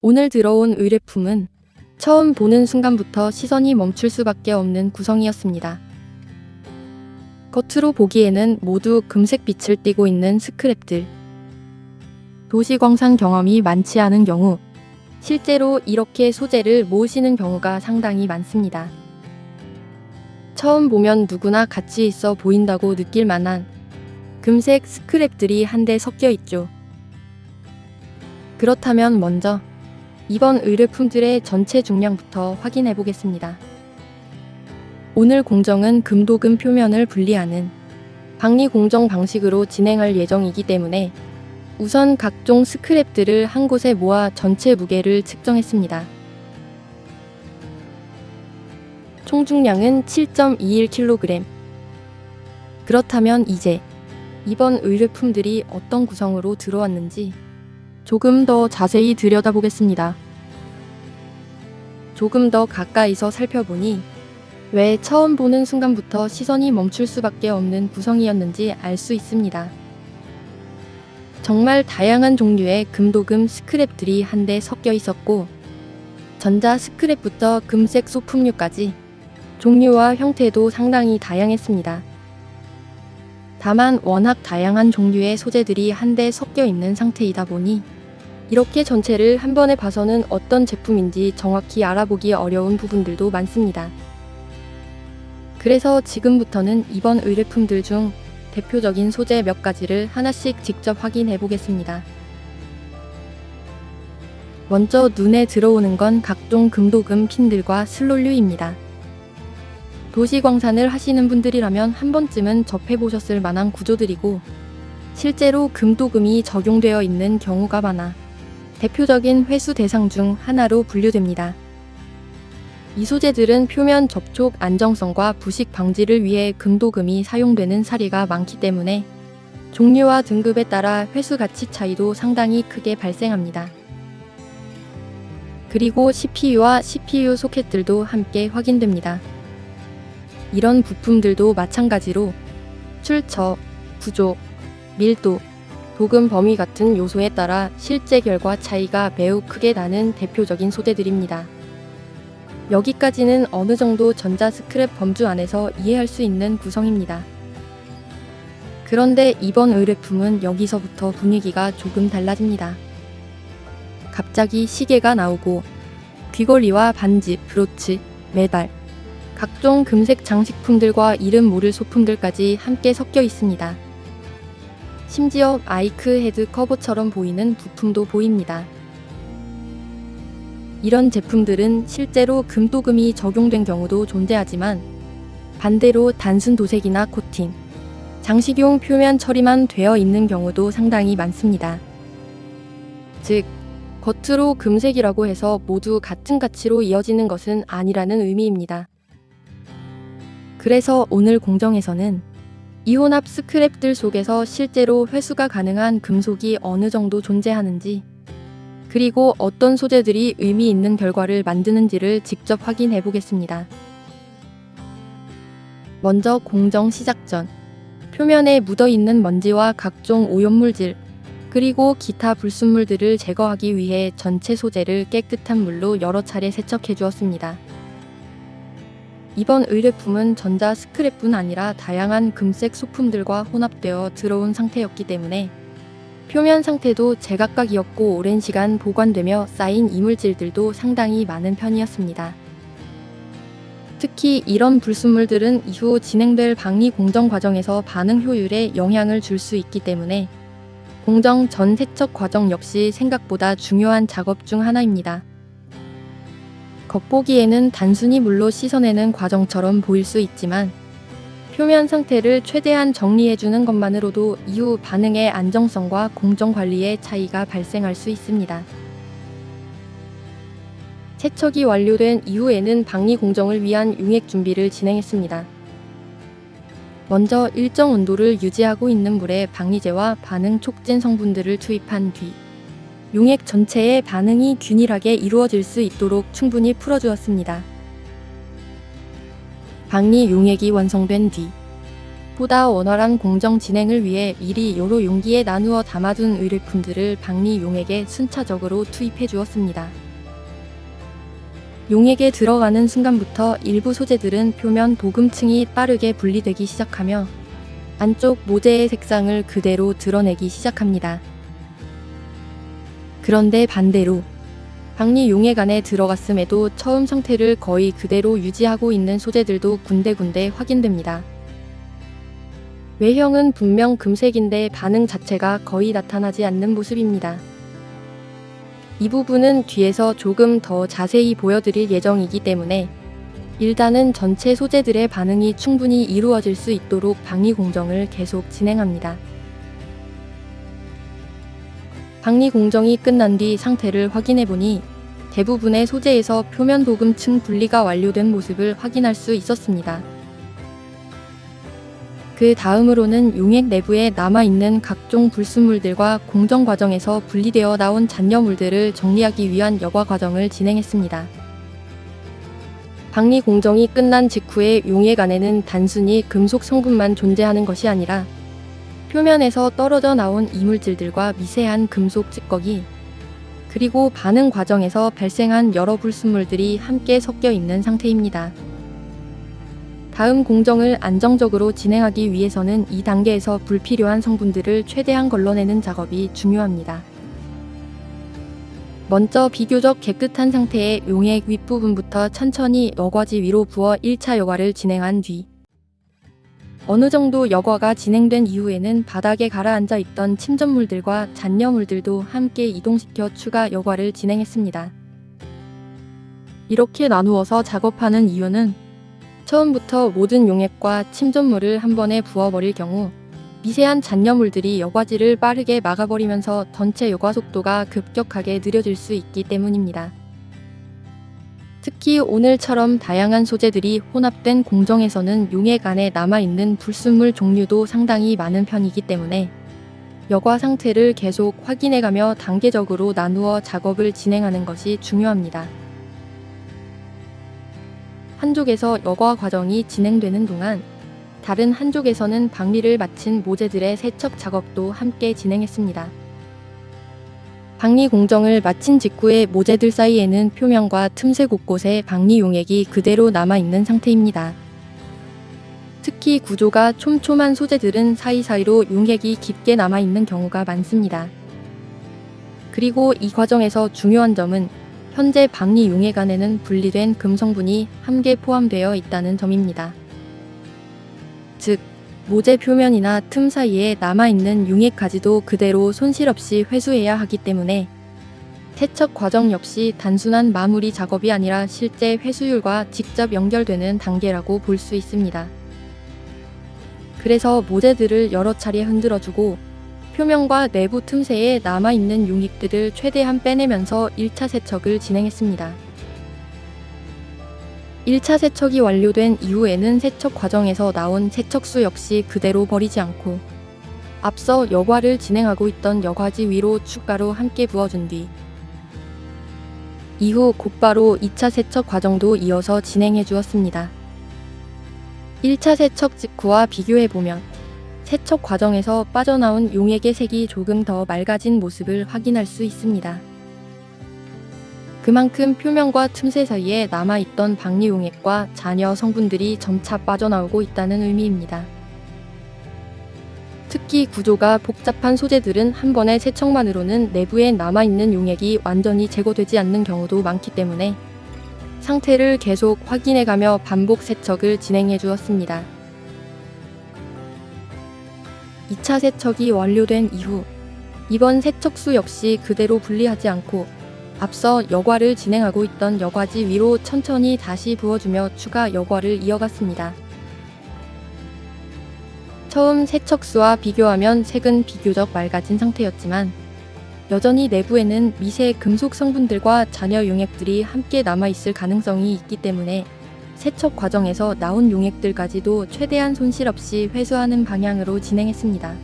오늘 들어온 의뢰품은 처음 보는 순간부터 시선이 멈출 수밖에 없는 구성이었습니다. 겉으로 보기에는 모두 금색 빛을 띠고 있는 스크랩들. 도시광산 경험이 많지 않은 경우 실제로 이렇게 소재를 모으시는 경우가 상당히 많습니다. 처음 보면 누구나 가치 있어 보인다고 느낄 만한 금색 스크랩들이 한데 섞여 있죠. 그렇다면 먼저 이번 의뢰품들의 전체 중량부터 확인해 보겠습니다. 오늘 공정은 금도금 표면을 분리하는 박리 공정 방식으로 진행할 예정이기 때문에 우선 각종 스크랩들을 한 곳에 모아 전체 무게를 측정했습니다. 총 중량은 7.21kg. 그렇다면 이제 이번 의뢰품들이 어떤 구성으로 들어왔는지 조금 더 자세히 들여다보겠습니다. 조금 더 가까이서 살펴보니 왜 처음 보는 순간부터 시선이 멈출 수밖에 없는 구성이었는지 알 수 있습니다. 정말 다양한 종류의 금도금 스크랩들이 한데 섞여 있었고, 전자 스크랩부터 금색 소품류까지 종류와 형태도 상당히 다양했습니다. 다만 워낙 다양한 종류의 소재들이 한데 섞여 있는 상태이다 보니 이렇게 전체를 한 번에 봐서는 어떤 제품인지 정확히 알아보기 어려운 부분들도 많습니다. 그래서 지금부터는 이번 의뢰품들 중 대표적인 소재 몇 가지를 하나씩 직접 확인해 보겠습니다. 먼저 눈에 들어오는 건 각종 금도금 핀들과 슬롯류입니다. 도시광산을 하시는 분들이라면 한 번쯤은 접해보셨을 만한 구조들이고, 실제로 금도금이 적용되어 있는 경우가 많아 대표적인 회수 대상 중 하나로 분류됩니다. 이 소재들은 표면 접촉 안정성과 부식 방지를 위해 금도금이 사용되는 사례가 많기 때문에 종류와 등급에 따라 회수 가치 차이도 상당히 크게 발생합니다. 그리고 CPU와 CPU 소켓들도 함께 확인됩니다. 이런 부품들도 마찬가지로 출처, 구조, 밀도, 도금 범위 같은 요소에 따라 실제 결과 차이가 매우 크게 나는 대표적인 소재들입니다. 여기까지는 어느 정도 전자 스크랩 범주 안에서 이해할 수 있는 구성입니다. 그런데 이번 의뢰품은 여기서부터 분위기가 조금 달라집니다. 갑자기 시계가 나오고 귀걸이와 반지, 브로치, 메달, 각종 금색 장식품들과 이름 모를 소품들까지 함께 섞여 있습니다. 심지어 마이크 헤드 커버처럼 보이는 부품도 보입니다. 이런 제품들은 실제로 금도금이 적용된 경우도 존재하지만 반대로 단순 도색이나 코팅, 장식용 표면 처리만 되어 있는 경우도 상당히 많습니다. 즉, 겉으로 금색이라고 해서 모두 같은 가치로 이어지는 것은 아니라는 의미입니다. 그래서 오늘 공정에서는 이혼합 스크랩들 속에서 실제로 회수가 가능한 금속이 어느 정도 존재하는지, 그리고 어떤 소재들이 의미 있는 결과를 만드는지를 직접 확인해 보겠습니다. 먼저 공정 시작 전 표면에 묻어있는 먼지와 각종 오염물질, 그리고 기타 불순물들을 제거하기 위해 전체 소재를 깨끗한 물로 여러 차례 세척해 주었습니다. 이번 의뢰품은 전자 스크랩뿐 아니라 다양한 금색 소품들과 혼합되어 들어온 상태였기 때문에 표면 상태도 제각각이었고 오랜 시간 보관되며 쌓인 이물질들도 상당히 많은 편이었습니다. 특히 이런 불순물들은 이후 진행될 박리 공정 과정에서 반응 효율에 영향을 줄 수 있기 때문에 공정 전 세척 과정 역시 생각보다 중요한 작업 중 하나입니다. 겉보기에는 단순히 물로 씻어내는 과정처럼 보일 수 있지만 표면 상태를 최대한 정리해주는 것만으로도 이후 반응의 안정성과 공정 관리에 차이가 발생할 수 있습니다. 세척이 완료된 이후에는 박리 공정을 위한 용액 준비를 진행했습니다. 먼저 일정 온도를 유지하고 있는 물에 박리제와 반응 촉진 성분들을 투입한 뒤 용액 전체의 반응이 균일하게 이루어질 수 있도록 충분히 풀어주었습니다. 박리 용액이 완성된 뒤 보다 원활한 공정 진행을 위해 미리 여러 용기에 나누어 담아둔 의뢰품들을 박리용액에 순차적으로 투입해 주었습니다. 용액에 들어가는 순간부터 일부 소재들은 표면 도금층이 빠르게 분리되기 시작하며 안쪽 모재의 색상을 그대로 드러내기 시작합니다. 그런데 반대로 박리 용액 안에 들어갔음에도 처음 상태를 거의 그대로 유지하고 있는 소재들도 군데군데 확인됩니다. 외형은 분명 금색인데 반응 자체가 거의 나타나지 않는 모습입니다. 이 부분은 뒤에서 조금 더 자세히 보여드릴 예정이기 때문에 일단은 전체 소재들의 반응이 충분히 이루어질 수 있도록 박리 공정을 계속 진행합니다. 박리 공정이 끝난 뒤 상태를 확인해보니 대부분의 소재에서 표면 도금층 분리가 완료된 모습을 확인할 수 있었습니다. 그 다음으로는 용액 내부에 남아있는 각종 불순물들과 공정 과정에서 분리되어 나온 잔여물들을 정리하기 위한 여과 과정을 진행했습니다. 박리 공정이 끝난 직후에 용액 안에는 단순히 금속 성분만 존재하는 것이 아니라 표면에서 떨어져 나온 이물질들과 미세한 금속 찌꺼기, 그리고 반응 과정에서 발생한 여러 불순물들이 함께 섞여 있는 상태입니다. 다음 공정을 안정적으로 진행하기 위해서는 이 단계에서 불필요한 성분들을 최대한 걸러내는 작업이 중요합니다. 먼저 비교적 깨끗한 상태의 용액 윗부분부터 천천히 여과지 위로 부어 1차 여과를 진행한 뒤 어느 정도 여과가 진행된 이후에는 바닥에 가라앉아 있던 침전물들과 잔여물들도 함께 이동시켜 추가 여과를 진행했습니다. 이렇게 나누어서 작업하는 이유는 처음부터 모든 용액과 침전물을 한 번에 부어버릴 경우 미세한 잔여물들이 여과지를 빠르게 막아버리면서 전체 여과 속도가 급격하게 느려질 수 있기 때문입니다. 특히 오늘처럼 다양한 소재들이 혼합된 공정에서는 용액 안에 남아있는 불순물 종류도 상당히 많은 편이기 때문에 여과 상태를 계속 확인해가며 단계적으로 나누어 작업을 진행하는 것이 중요합니다. 한쪽에서 여과 과정이 진행되는 동안 다른 한쪽에서는 박리를 마친 모재들의 세척 작업도 함께 진행했습니다. 박리 공정을 마친 직후에 모재들 사이에는 표면과 틈새 곳곳에 박리 용액이 그대로 남아있는 상태입니다. 특히 구조가 촘촘한 소재들은 사이사이로 용액이 깊게 남아있는 경우가 많습니다. 그리고 이 과정에서 중요한 점은 현재 박리 용액 안에는 분리된 금 성분이 함께 포함되어 있다는 점입니다. 즉, 모재 표면이나 틈 사이에 남아있는 용액까지도 그대로 손실 없이 회수해야 하기 때문에 세척 과정 역시 단순한 마무리 작업이 아니라 실제 회수율과 직접 연결되는 단계라고 볼 수 있습니다. 그래서 모재들을 여러 차례 흔들어주고 표면과 내부 틈새에 남아있는 용액들을 최대한 빼내면서 1차 세척을 진행했습니다. 1차 세척이 완료된 이후에는 세척 과정에서 나온 세척수 역시 그대로 버리지 않고 앞서 여과를 진행하고 있던 여과지 위로 추가로 함께 부어준 뒤 이후 곧바로 2차 세척 과정도 이어서 진행해 주었습니다. 1차 세척 직후와 비교해보면 세척 과정에서 빠져나온 용액의 색이 조금 더 맑아진 모습을 확인할 수 있습니다. 그만큼 표면과 틈새 사이에 남아있던 박리 용액과 잔여 성분들이 점차 빠져나오고 있다는 의미입니다. 특히 구조가 복잡한 소재들은 한 번의 세척만으로는 내부에 남아있는 용액이 완전히 제거되지 않는 경우도 많기 때문에 상태를 계속 확인해가며 반복 세척을 진행해 주었습니다. 2차 세척이 완료된 이후 이번 세척수 역시 그대로 분리하지 않고 앞서 여과를 진행하고 있던 여과지 위로 천천히 다시 부어주며 추가 여과를 이어갔습니다. 처음 세척수와 비교하면 색은 비교적 맑아진 상태였지만 여전히 내부에는 미세 금속 성분들과 잔여 용액들이 함께 남아있을 가능성이 있기 때문에 세척 과정에서 나온 용액들까지도 최대한 손실 없이 회수하는 방향으로 진행했습니다.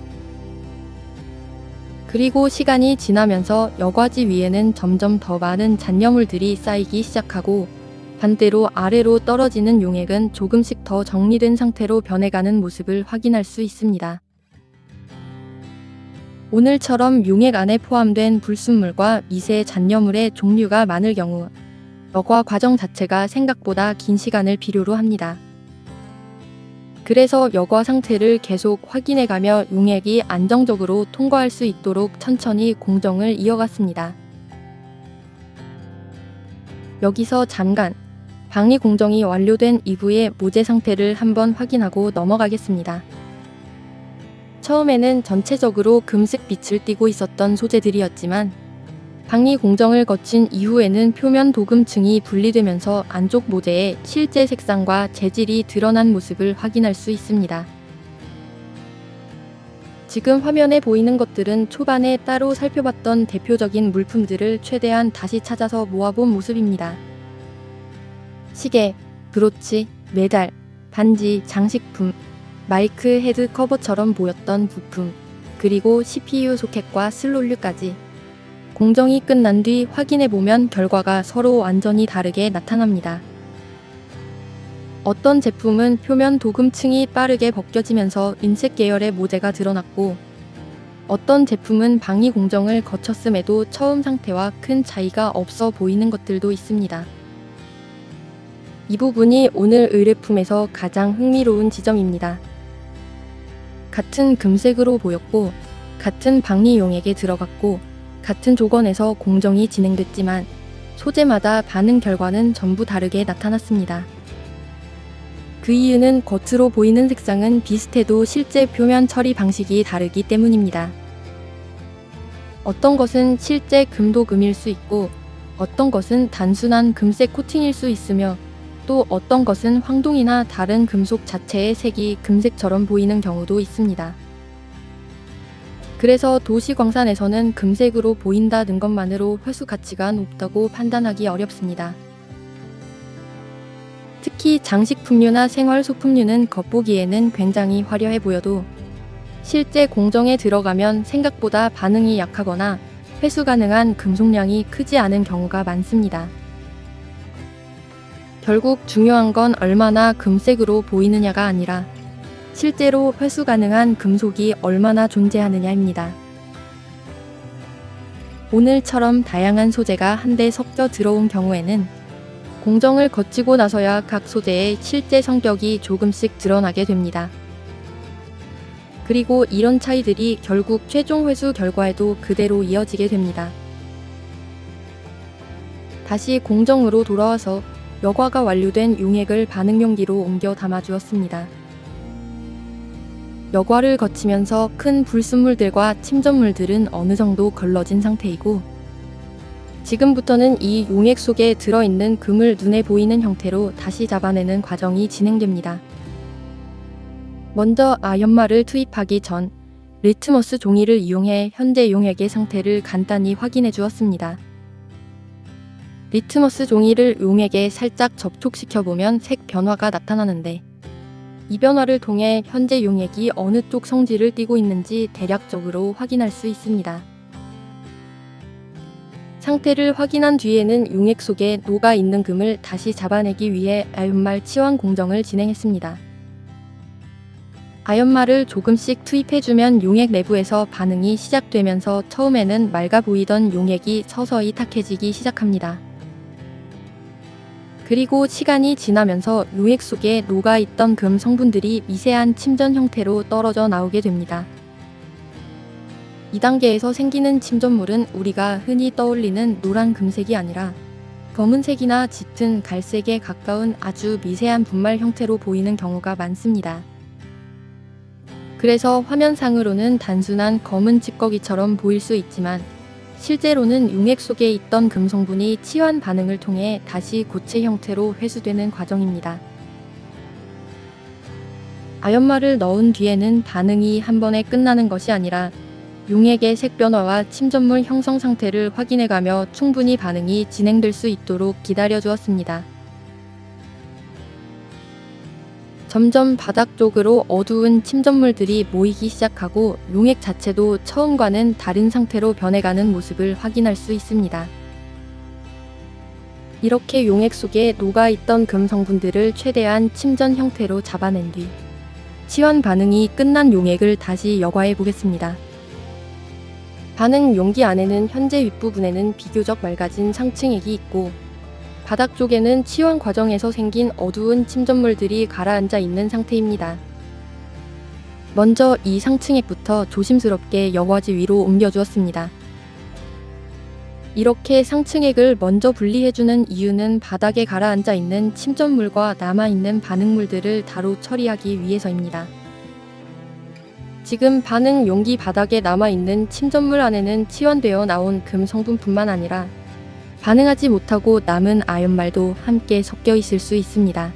그리고 시간이 지나면서 여과지 위에는 점점 더 많은 잔여물들이 쌓이기 시작하고 반대로 아래로 떨어지는 용액은 조금씩 더 정리된 상태로 변해가는 모습을 확인할 수 있습니다. 오늘처럼 용액 안에 포함된 불순물과 미세 잔여물의 종류가 많을 경우 여과 과정 자체가 생각보다 긴 시간을 필요로 합니다. 그래서 여과 상태를 계속 확인해가며 용액이 안정적으로 통과할 수 있도록 천천히 공정을 이어갔습니다. 여기서 잠깐 방위 공정이 완료된 이후의 모재 상태를 한번 확인하고 넘어가겠습니다. 처음에는 전체적으로 금색 빛을 띠고 있었던 소재들이었지만 방위 공정을 거친 이후에는 표면 도금층이 분리되면서 안쪽 모재의 실제 색상과 재질이 드러난 모습을 확인할 수 있습니다. 지금 화면에 보이는 것들은 초반에 따로 살펴봤던 대표적인 물품들을 최대한 다시 찾아서 모아본 모습입니다. 시계, 브로치, 메달, 반지, 장식품, 마이크 헤드 커버처럼 보였던 부품, 그리고 CPU 소켓과 슬롯류까지. 공정이 끝난 뒤 확인해보면 결과가 서로 완전히 다르게 나타납니다. 어떤 제품은 표면 도금층이 빠르게 벗겨지면서 은색 계열의 모재가 드러났고, 어떤 제품은 방위 공정을 거쳤음에도 처음 상태와 큰 차이가 없어 보이는 것들도 있습니다. 이 부분이 오늘 의뢰품에서 가장 흥미로운 지점입니다. 같은 금색으로 보였고, 같은 방위 용액에 들어갔고, 같은 조건에서 공정이 진행됐지만 소재마다 반응 결과는 전부 다르게 나타났습니다. 그 이유는 겉으로 보이는 색상은 비슷해도 실제 표면 처리 방식이 다르기 때문입니다. 어떤 것은 실제 금도금일 수 있고, 어떤 것은 단순한 금색 코팅일 수 있으며, 또 어떤 것은 황동이나 다른 금속 자체의 색이 금색처럼 보이는 경우도 있습니다. 그래서 도시광산에서는 금색으로 보인다는 것만으로 회수 가치가 높다고 판단하기 어렵습니다. 특히 장식품류나 생활소품류는 겉보기에는 굉장히 화려해 보여도 실제 공정에 들어가면 생각보다 반응이 약하거나 회수 가능한 금속량이 크지 않은 경우가 많습니다. 결국 중요한 건 얼마나 금색으로 보이느냐가 아니라 실제로 회수 가능한 금속이 얼마나 존재하느냐입니다. 오늘처럼 다양한 소재가 한데 섞여 들어온 경우에는 공정을 거치고 나서야 각 소재의 실제 성격이 조금씩 드러나게 됩니다. 그리고 이런 차이들이 결국 최종 회수 결과에도 그대로 이어지게 됩니다. 다시 공정으로 돌아와서 여과가 완료된 용액을 반응 용기로 옮겨 담아주었습니다. 여과를 거치면서 큰 불순물들과 침전물들은 어느 정도 걸러진 상태이고, 지금부터는 이 용액 속에 들어있는 금을 눈에 보이는 형태로 다시 잡아내는 과정이 진행됩니다. 먼저 아연말을 투입하기 전 리트머스 종이를 이용해 현재 용액의 상태를 간단히 확인해 주었습니다. 리트머스 종이를 용액에 살짝 접촉시켜보면 색 변화가 나타나는데, 이 변화를 통해 현재 용액이 어느 쪽 성질을 띠고 있는지 대략적으로 확인할 수 있습니다. 상태를 확인한 뒤에는 용액 속에 녹아 있는 금을 다시 잡아내기 위해 아연말 치환 공정을 진행했습니다. 아연말을 조금씩 투입해주면 용액 내부에서 반응이 시작되면서 처음에는 맑아 보이던 용액이 서서히 탁해지기 시작합니다. 그리고 시간이 지나면서 용액 속에 녹아있던 금 성분들이 미세한 침전 형태로 떨어져 나오게 됩니다. 이 단계에서 생기는 침전물은 우리가 흔히 떠올리는 노란 금색이 아니라 검은색이나 짙은 갈색에 가까운 아주 미세한 분말 형태로 보이는 경우가 많습니다. 그래서 화면상으로는 단순한 검은 찌꺼기처럼 보일 수 있지만 실제로는 용액 속에 있던 금 성분이 치환 반응을 통해 다시 고체 형태로 회수되는 과정입니다. 아연말을 넣은 뒤에는 반응이 한 번에 끝나는 것이 아니라 용액의 색 변화와 침전물 형성 상태를 확인해가며 충분히 반응이 진행될 수 있도록 기다려 주었습니다. 점점 바닥 쪽으로 어두운 침전물들이 모이기 시작하고 용액 자체도 처음과는 다른 상태로 변해가는 모습을 확인할 수 있습니다. 이렇게 용액 속에 녹아있던 금 성분들을 최대한 침전 형태로 잡아낸 뒤 치환 반응이 끝난 용액을 다시 여과해 보겠습니다. 반응 용기 안에는 현재 윗부분에는 비교적 맑아진 상층액이 있고 바닥 쪽에는 치환 과정에서 생긴 어두운 침전물들이 가라앉아 있는 상태입니다. 먼저 이 상층액부터 조심스럽게 여과지 위로 옮겨주었습니다. 이렇게 상층액을 먼저 분리해주는 이유는 바닥에 가라앉아 있는 침전물과 남아있는 반응물들을 바로 처리하기 위해서입니다. 지금 반응 용기 바닥에 남아있는 침전물 안에는 치환되어 나온 금 성분뿐만 아니라 반응하지 못하고 남은 아연말도 함께 섞여 있을 수 있습니다.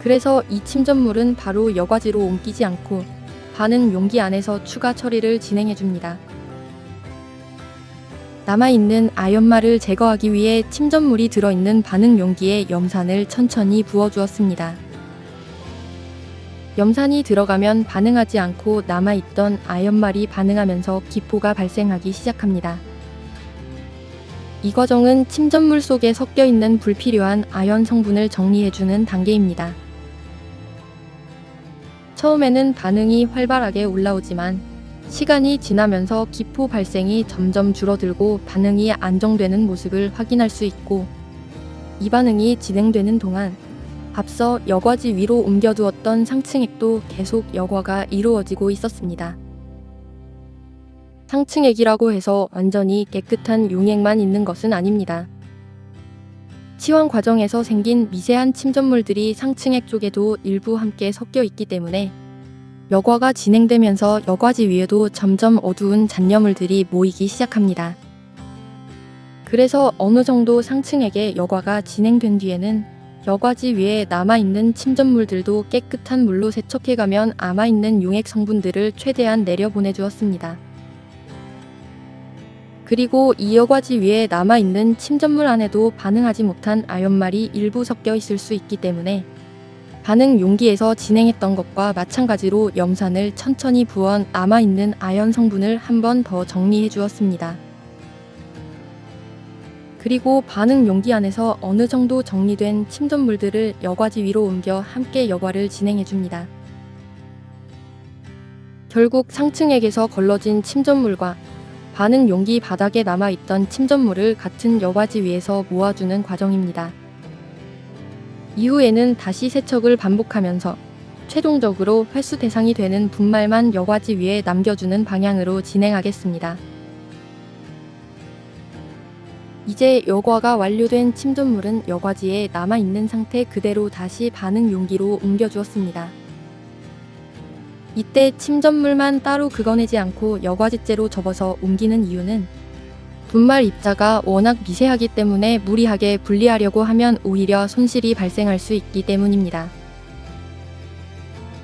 그래서 이 침전물은 바로 여과지로 옮기지 않고 반응 용기 안에서 추가 처리를 진행해줍니다. 남아있는 아연말을 제거하기 위해 침전물이 들어있는 반응 용기에 염산을 천천히 부어주었습니다. 염산이 들어가면 반응하지 않고 남아있던 아연말이 반응하면서 기포가 발생하기 시작합니다. 이 과정은 침전물 속에 섞여있는 불필요한 아연 성분을 정리해주는 단계입니다. 처음에는 반응이 활발하게 올라오지만 시간이 지나면서 기포 발생이 점점 줄어들고 반응이 안정되는 모습을 확인할 수 있고, 이 반응이 진행되는 동안 앞서 여과지 위로 옮겨두었던 상층액도 계속 여과가 이루어지고 있었습니다. 상층액이라고 해서 완전히 깨끗한 용액만 있는 것은 아닙니다. 치환 과정에서 생긴 미세한 침전물들이 상층액 쪽에도 일부 함께 섞여 있기 때문에 여과가 진행되면서 여과지 위에도 점점 어두운 잔여물들이 모이기 시작합니다. 그래서 어느 정도 상층액의 여과가 진행된 뒤에는 여과지 위에 남아있는 침전물들도 깨끗한 물로 세척해가면 남아있는 용액 성분들을 최대한 내려보내주었습니다. 그리고 이 여과지 위에 남아있는 침전물 안에도 반응하지 못한 아연말이 일부 섞여 있을 수 있기 때문에 반응 용기에서 진행했던 것과 마찬가지로 염산을 천천히 부어 남아있는 아연 성분을 한 번 더 정리해 주었습니다. 그리고 반응 용기 안에서 어느 정도 정리된 침전물들을 여과지 위로 옮겨 함께 여과를 진행해 줍니다. 결국 상층액에서 걸러진 침전물과 반응 용기 바닥에 남아있던 침전물을 같은 여과지 위에서 모아주는 과정입니다. 이후에는 다시 세척을 반복하면서 최종적으로 회수 대상이 되는 분말만 여과지 위에 남겨주는 방향으로 진행하겠습니다. 이제 여과가 완료된 침전물은 여과지에 남아있는 상태 그대로 다시 반응 용기로 옮겨주었습니다. 이때 침전물만 따로 긁어내지 않고 여과지째로 접어서 옮기는 이유는 분말 입자가 워낙 미세하기 때문에 무리하게 분리하려고 하면 오히려 손실이 발생할 수 있기 때문입니다.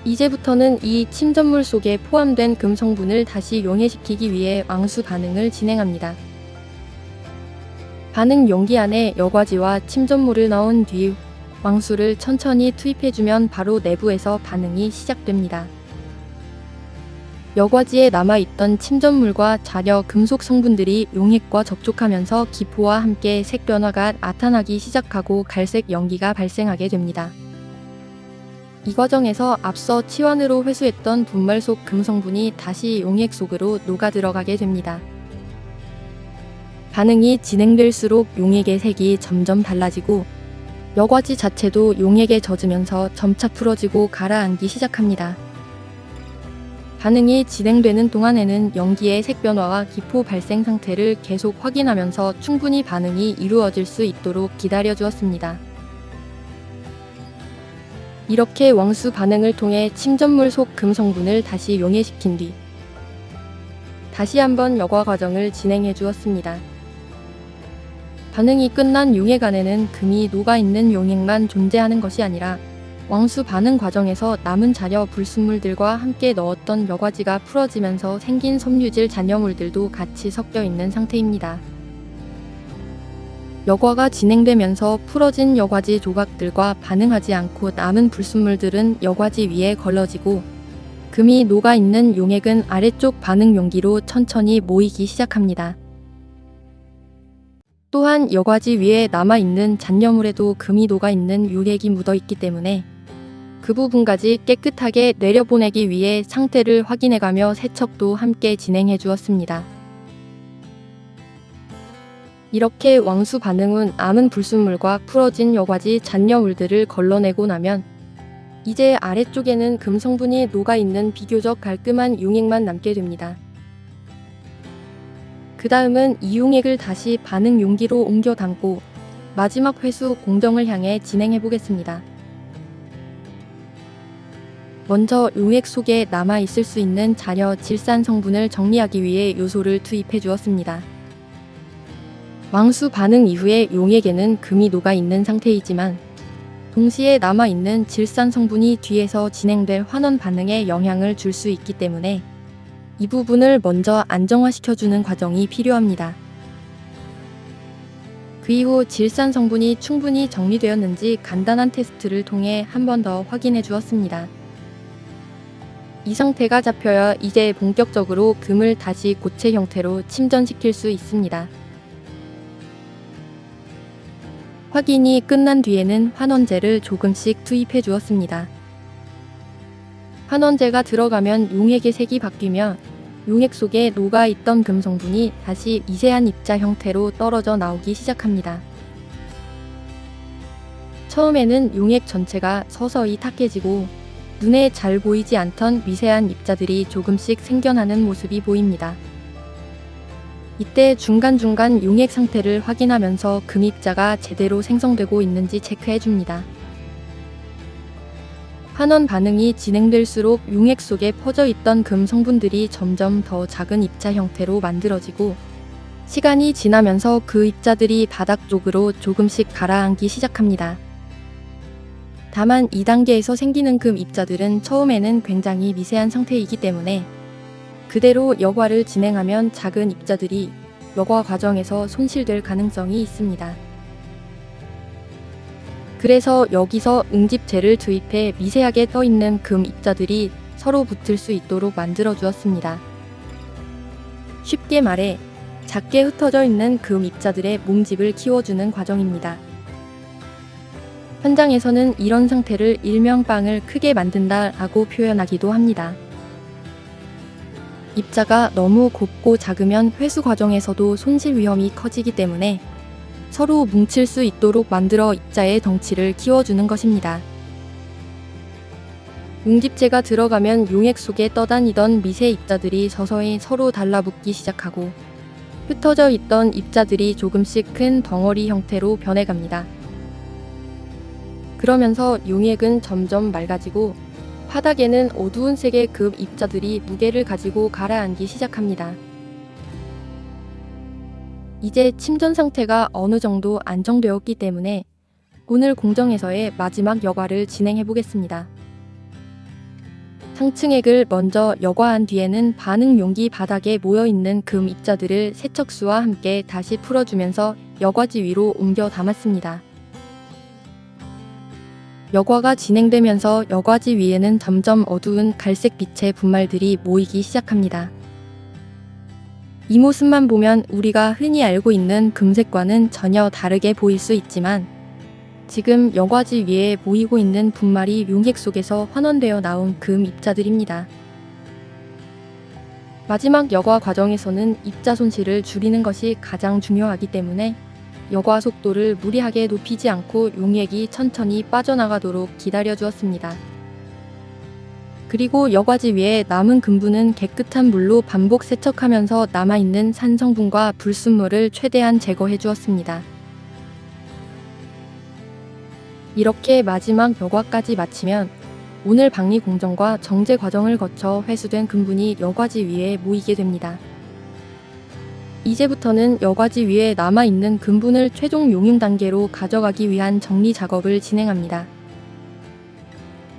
이제부터는 이 침전물 속에 포함된 금 성분을 다시 용해시키기 위해 왕수 반응을 진행합니다. 반응 용기 안에 여과지와 침전물을 넣은 뒤 왕수를 천천히 투입해주면 바로 내부에서 반응이 시작됩니다. 여과지에 남아있던 침전물과 잔여 금속 성분들이 용액과 접촉하면서 기포와 함께 색 변화가 나타나기 시작하고 갈색 연기가 발생하게 됩니다. 이 과정에서 앞서 치환으로 회수했던 분말 속 금 성분이 다시 용액 속으로 녹아 들어가게 됩니다. 반응이 진행될수록 용액의 색이 점점 달라지고 여과지 자체도 용액에 젖으면서 점차 풀어지고 가라앉기 시작합니다. 반응이 진행되는 동안에는 연기의 색 변화와 기포 발생 상태를 계속 확인하면서 충분히 반응이 이루어질 수 있도록 기다려 주었습니다. 이렇게 왕수 반응을 통해 침전물 속 금 성분을 다시 용해시킨 뒤 다시 한번 여과 과정을 진행해 주었습니다. 반응이 끝난 용액 안에는 금이 녹아있는 용액만 존재하는 것이 아니라 왕수 반응 과정에서 남은 잔여 불순물들과 함께 넣었던 여과지가 풀어지면서 생긴 섬유질 잔여물들도 같이 섞여 있는 상태입니다. 여과가 진행되면서 풀어진 여과지 조각들과 반응하지 않고 남은 불순물들은 여과지 위에 걸러지고 금이 녹아있는 용액은 아래쪽 반응 용기로 천천히 모이기 시작합니다. 또한 여과지 위에 남아있는 잔여물에도 금이 녹아있는 유액이 묻어있기 때문에 그 부분까지 깨끗하게 내려보내기 위해 상태를 확인해가며 세척도 함께 진행해 주었습니다. 이렇게 왕수 반응 후 남은 불순물과 풀어진 여과지 잔여물들을 걸러내고 나면 이제 아래쪽에는 금 성분이 녹아있는 비교적 깔끔한 용액만 남게 됩니다. 그 다음은 이 용액을 다시 반응 용기로 옮겨 담고 마지막 회수 공정을 향해 진행해 보겠습니다. 먼저 용액 속에 남아있을 수 있는 잔여 질산 성분을 정리하기 위해 요소를 투입해 주었습니다. 왕수 반응 이후에 용액에는 금이 녹아있는 상태이지만 동시에 남아있는 질산 성분이 뒤에서 진행될 환원 반응에 영향을 줄 수 있기 때문에 이 부분을 먼저 안정화시켜주는 과정이 필요합니다. 그 이후 질산 성분이 충분히 정리되었는지 간단한 테스트를 통해 한 번 더 확인해 주었습니다. 이 상태가 잡혀야 이제 본격적으로 금을 다시 고체 형태로 침전시킬 수 있습니다. 확인이 끝난 뒤에는 환원제를 조금씩 투입해 주었습니다. 환원제가 들어가면 용액의 색이 바뀌며 용액 속에 녹아있던 금 성분이 다시 미세한 입자 형태로 떨어져 나오기 시작합니다. 처음에는 용액 전체가 서서히 탁해지고 눈에 잘 보이지 않던 미세한 입자들이 조금씩 생겨나는 모습이 보입니다. 이때 중간중간 용액 상태를 확인하면서 금 입자가 제대로 생성되고 있는지 체크해 줍니다. 환원 반응이 진행될수록 용액 속에 퍼져 있던 금 성분들이 점점 더 작은 입자 형태로 만들어지고 시간이 지나면서 그 입자들이 바닥 쪽으로 조금씩 가라앉기 시작합니다. 다만 2단계에서 생기는 금 입자들은 처음에는 굉장히 미세한 상태이기 때문에 그대로 여과를 진행하면 작은 입자들이 여과 과정에서 손실될 가능성이 있습니다. 그래서 여기서 응집제를 투입해 미세하게 떠있는 금 입자들이 서로 붙을 수 있도록 만들어 주었습니다. 쉽게 말해 작게 흩어져 있는 금 입자들의 몸집을 키워주는 과정입니다. 현장에서는 이런 상태를 일명 빵을 크게 만든다 라고 표현하기도 합니다. 입자가 너무 곱고 작으면 회수 과정에서도 손실 위험이 커지기 때문에 서로 뭉칠 수 있도록 만들어 입자의 덩치를 키워주는 것입니다. 용집제가 들어가면 용액 속에 떠다니던 미세 입자들이 서서히 서로 달라붙기 시작하고 흩어져 있던 입자들이 조금씩 큰 덩어리 형태로 변해갑니다. 그러면서 용액은 점점 맑아지고 바닥에는 어두운 색의 금 입자들이 무게를 가지고 가라앉기 시작합니다. 이제 침전 상태가 어느 정도 안정되었기 때문에 오늘 공정에서의 마지막 여과를 진행해 보겠습니다. 상층액을 먼저 여과한 뒤에는 반응 용기 바닥에 모여있는 금 입자들을 세척수와 함께 다시 풀어주면서 여과지 위로 옮겨 담았습니다. 여과가 진행되면서 여과지 위에는 점점 어두운 갈색 빛의 분말들이 모이기 시작합니다. 이 모습만 보면 우리가 흔히 알고 있는 금색과는 전혀 다르게 보일 수 있지만 지금 여과지 위에 모이고 있는 분말이 용액 속에서 환원되어 나온 금 입자들입니다. 마지막 여과 과정에서는 입자 손실을 줄이는 것이 가장 중요하기 때문에 여과 속도를 무리하게 높이지 않고 용액이 천천히 빠져나가도록 기다려 주었습니다. 그리고 여과지 위에 남은 금부는 깨끗한 물로 반복 세척하면서 남아있는 산 성분과 불순물을 최대한 제거해 주었습니다. 이렇게 마지막 여과까지 마치면 오늘 박리 공정과 정제 과정을 거쳐 회수된 금분이 여과지 위에 모이게 됩니다. 이제부터는 여과지 위에 남아있는 금분을 최종 용융 단계로 가져가기 위한 정리 작업을 진행합니다.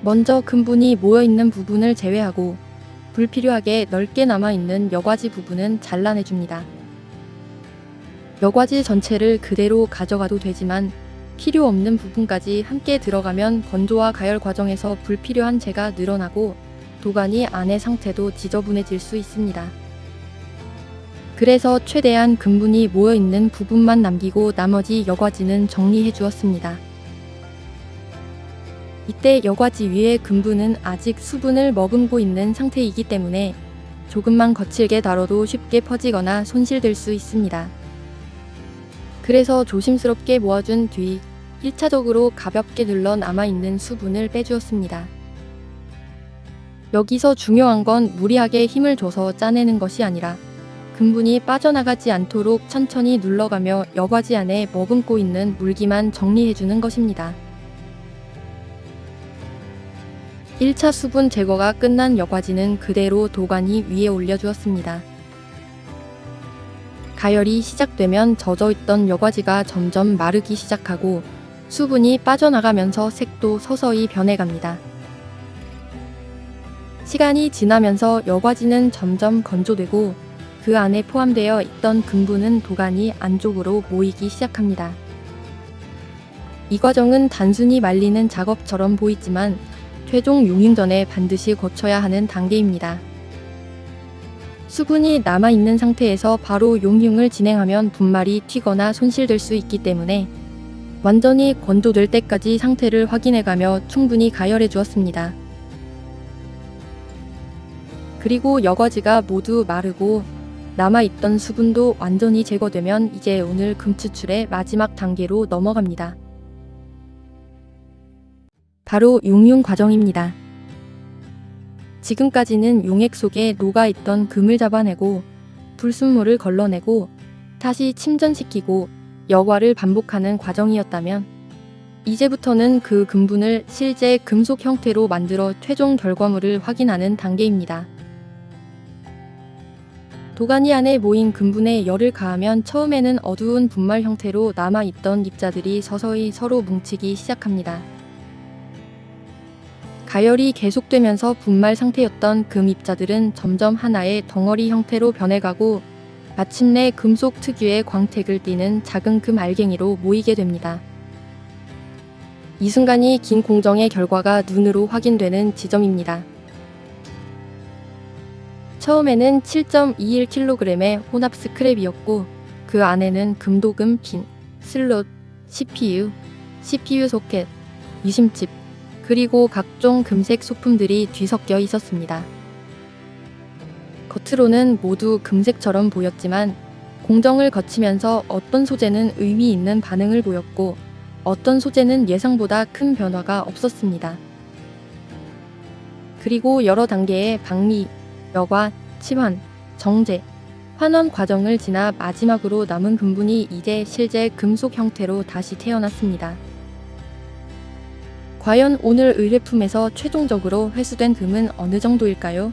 먼저 금분이 모여있는 부분을 제외하고 불필요하게 넓게 남아있는 여과지 부분은 잘라내줍니다. 여과지 전체를 그대로 가져가도 되지만 필요 없는 부분까지 함께 들어가면 건조와 가열 과정에서 불필요한 재가 늘어나고 도가니 안의 상태도 지저분해질 수 있습니다. 그래서 최대한 금분이 모여있는 부분만 남기고 나머지 여과지는 정리해 주었습니다. 이때 여과지 위에 금분은 아직 수분을 머금고 있는 상태이기 때문에 조금만 거칠게 다뤄도 쉽게 퍼지거나 손실될 수 있습니다. 그래서 조심스럽게 모아준 뒤 1차적으로 가볍게 눌러 남아있는 수분을 빼주었습니다. 여기서 중요한 건 무리하게 힘을 줘서 짜내는 것이 아니라 금분이 빠져나가지 않도록 천천히 눌러가며 여과지 안에 머금고 있는 물기만 정리해주는 것입니다. 1차 수분 제거가 끝난 여과지는 그대로 도가니 위에 올려주었습니다. 가열이 시작되면 젖어있던 여과지가 점점 마르기 시작하고 수분이 빠져나가면서 색도 서서히 변해갑니다. 시간이 지나면서 여과지는 점점 건조되고 그 안에 포함되어 있던 금분은 도가니 안쪽으로 모이기 시작합니다. 이 과정은 단순히 말리는 작업처럼 보이지만 최종 용융 전에 반드시 거쳐야 하는 단계입니다. 수분이 남아있는 상태에서 바로 용융을 진행하면 분말이 튀거나 손실될 수 있기 때문에 완전히 건조될 때까지 상태를 확인해가며 충분히 가열해 주었습니다. 그리고 여과지가 모두 마르고 남아있던 수분도 완전히 제거되면 이제 오늘 금 추출의 마지막 단계로 넘어갑니다. 바로 용융 과정입니다. 지금까지는 용액 속에 녹아있던 금을 잡아내고 불순물을 걸러내고 다시 침전시키고 여과를 반복하는 과정이었다면 이제부터는 그 금분을 실제 금속 형태로 만들어 최종 결과물을 확인하는 단계입니다. 도가니 안에 모인 금분에 열을 가하면 처음에는 어두운 분말 형태로 남아있던 입자들이 서서히 서로 뭉치기 시작합니다. 가열이 계속되면서 분말 상태였던 금 입자들은 점점 하나의 덩어리 형태로 변해가고 마침내 금속 특유의 광택을 띠는 작은 금 알갱이로 모이게 됩니다. 이 순간이 긴 공정의 결과가 눈으로 확인되는 지점입니다. 처음에는 7.21kg의 혼합 스크랩이었고 그 안에는 금도금 핀, 슬롯, CPU 소켓, 유심칩, 그리고 각종 금색 소품들이 뒤섞여 있었습니다. 겉으로는 모두 금색처럼 보였지만 공정을 거치면서 어떤 소재는 의미 있는 반응을 보였고 어떤 소재는 예상보다 큰 변화가 없었습니다. 그리고 여러 단계의 박리, 여과, 치환, 정제, 환원 과정을 지나 마지막으로 남은 금분이 이제 실제 금속 형태로 다시 태어났습니다. 과연 오늘 의뢰품에서 최종적으로 회수된 금은 어느 정도일까요?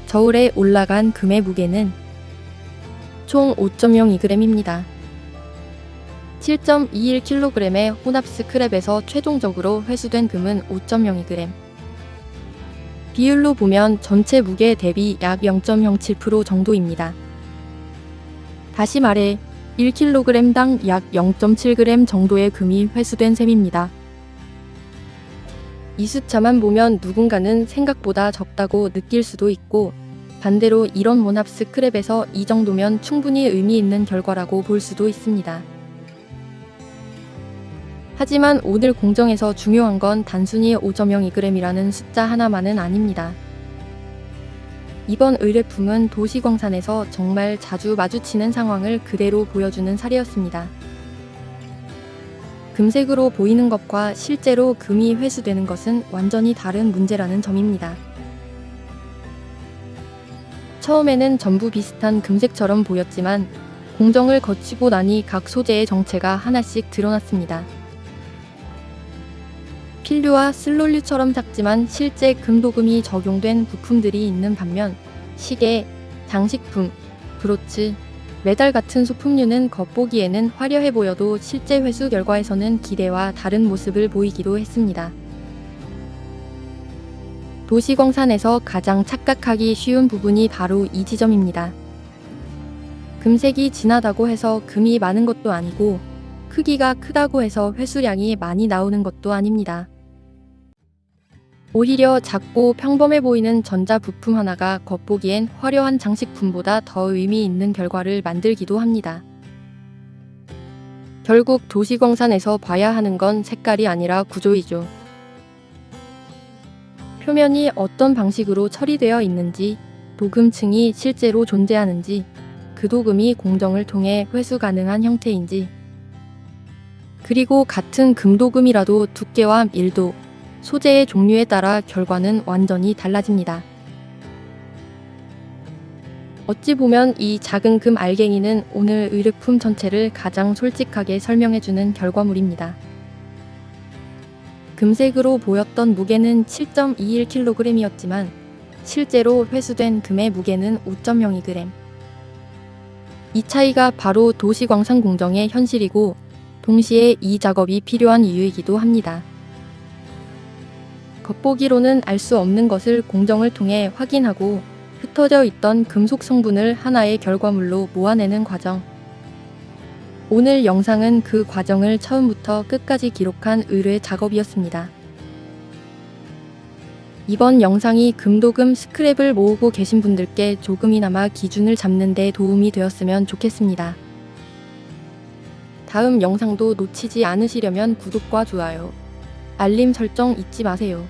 저울에 올라간 금의 무게는 총 5.02g입니다. 7.21kg의 혼합 스크랩에서 최종적으로 회수된 금은 5.02g. 비율로 보면 전체 무게 대비 약 0.07% 정도입니다. 다시 말해 1kg당 약 0.7g 정도의 금이 회수된 셈입니다. 이 숫자만 보면 누군가는 생각보다 적다고 느낄 수도 있고 반대로 이런 혼합 스크랩에서 이 정도면 충분히 의미 있는 결과라고 볼 수도 있습니다. 하지만 오늘 공정에서 중요한 건 단순히 5.02g이라는 숫자 하나만은 아닙니다. 이번 의뢰품은 도시광산에서 정말 자주 마주치는 상황을 그대로 보여주는 사례였습니다. 금색으로 보이는 것과 실제로 금이 회수되는 것은 완전히 다른 문제라는 점입니다. 처음에는 전부 비슷한 금색처럼 보였지만 공정을 거치고 나니 각 소재의 정체가 하나씩 드러났습니다. 필류와 슬롤류처럼 작지만 실제 금도금이 적용된 부품들이 있는 반면 시계, 장식품, 브로치, 메달 같은 소품류는 겉보기에는 화려해 보여도 실제 회수 결과에서는 기대와 다른 모습을 보이기도 했습니다. 도시광산에서 가장 착각하기 쉬운 부분이 바로 이 지점입니다. 금색이 진하다고 해서 금이 많은 것도 아니고 크기가 크다고 해서 회수량이 많이 나오는 것도 아닙니다. 오히려 작고 평범해 보이는 전자 부품 하나가 겉보기엔 화려한 장식품보다 더 의미 있는 결과를 만들기도 합니다. 결국 도시광산에서 봐야 하는 건 색깔이 아니라 구조이죠. 표면이 어떤 방식으로 처리되어 있는지, 도금층이 실제로 존재하는지, 그 도금이 공정을 통해 회수 가능한 형태인지, 그리고 같은 금도금이라도 두께와 밀도, 소재의 종류에 따라 결과는 완전히 달라집니다. 어찌 보면 이 작은 금 알갱이는 오늘 의류품 전체를 가장 솔직하게 설명해주는 결과물입니다. 금색으로 보였던 무게는 7.21kg이었지만 실제로 회수된 금의 무게는 5.02g. 이 차이가 바로 도시광산 공정의 현실이고 동시에 이 작업이 필요한 이유이기도 합니다. 겉보기로는 알 수 없는 것을 공정을 통해 확인하고 흩어져 있던 금속 성분을 하나의 결과물로 모아내는 과정. 오늘 영상은 그 과정을 처음부터 끝까지 기록한 의뢰 작업이었습니다. 이번 영상이 금도금 스크랩을 모으고 계신 분들께 조금이나마 기준을 잡는 데 도움이 되었으면 좋겠습니다. 다음 영상도 놓치지 않으시려면 구독과 좋아요, 알림 설정 잊지 마세요.